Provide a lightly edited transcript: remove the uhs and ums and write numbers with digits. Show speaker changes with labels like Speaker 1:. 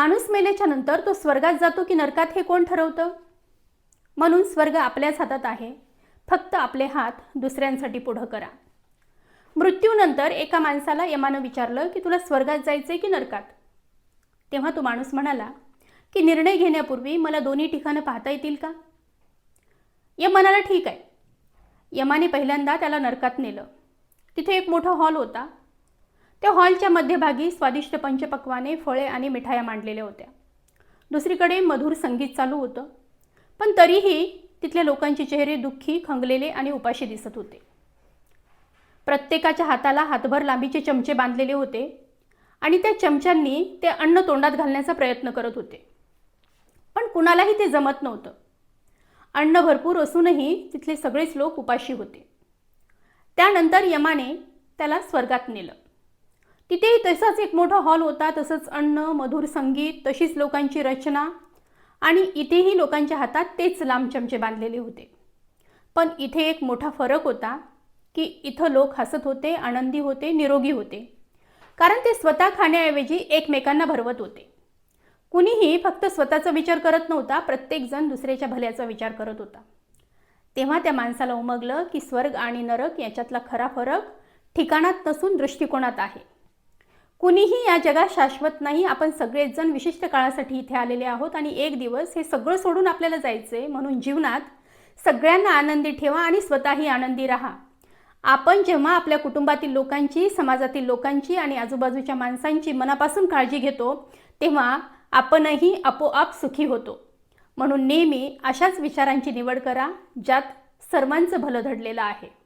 Speaker 1: माणूस मेल्याच्या नंतर तो स्वर्गात जातो की नरकात हे कोण ठरवतं? म्हणून स्वर्ग आपल्याच हातात आहे. फक्त आपले हात दुसऱ्यांसाठी पुढं करा. मृत्यूनंतर एका माणसाला यमानं विचारलं की तुला स्वर्गात जायचंय की नरकात? तेव्हा तो माणूस म्हणाला की निर्णय घेण्यापूर्वी मला दोन्ही ठिकाणं पाहता येतील का? यम म्हणाला ठीक आहे. यमाने पहिल्यांदा त्याला नरकात नेलं. तिथे एक मोठा हॉल होता. त्या हॉलच्या मध्यभागी स्वादिष्ट पंचपक्वाने, फळे आणि मिठाया मांडलेल्या होत्या. दुसरीकडे मधुर संगीत चालू होतं. पण तरीही तिथल्या लोकांचे चेहरे दुःखी, खंगलेले आणि उपाशी दिसत होते. प्रत्येकाच्या हाताला हातभर लांबीचे चमचे बांधलेले होते आणि त्या चमच्यांनी ते अन्न तोंडात घालण्याचा प्रयत्न करत होते. पण कुणालाही ते जमत नव्हतं. अन्न भरपूर असूनही तिथले सगळेच लोक उपाशी होते. त्यानंतर यमाने त्याला स्वर्गात नेलं. तिथेही तसाच एक मोठा हॉल होता, तसंच अन्न, मधुर संगीत, तशीच लोकांची रचना आणि इथेही लोकांच्या हातात तेच लांब चमचे बांधलेले होते. पण इथे एक मोठा फरक होता की इथं लोक हसत होते, आनंदी होते, निरोगी होते. कारण ते स्वतः खाण्याऐवजी एकमेकांना भरवत होते. कुणीही फक्त स्वतःचा विचार करत नव्हता, प्रत्येकजण दुसऱ्याच्या भल्याचा विचार करत होता. तेव्हा त्या माणसाला उमगलं की स्वर्ग आणि नरक याच्यातला खरा फरक ठिकाणात नसून दृष्टिकोनात आहे. कुणीही या जगात शाश्वत नाही. आपण सगळेच जण विशिष्ट काळासाठी इथे आलेले आहोत आणि एक दिवस हे सगळं सोडून आपल्याला जायचंय. म्हणून जीवनात सगळ्यांना आनंदी ठेवा आणि स्वतःही आनंदी राहा. आपण जेव्हा आपल्या कुटुंबातील लोकांची, समाजातील लोकांची आणि आजूबाजूच्या माणसांची मनापासून काळजी घेतो तेव्हा आपणही आपोआप सुखी होतो. म्हणून नेहमी अशाच विचारांची निवड करा ज्यात सर्वांचं भलं दडलेलं आहे.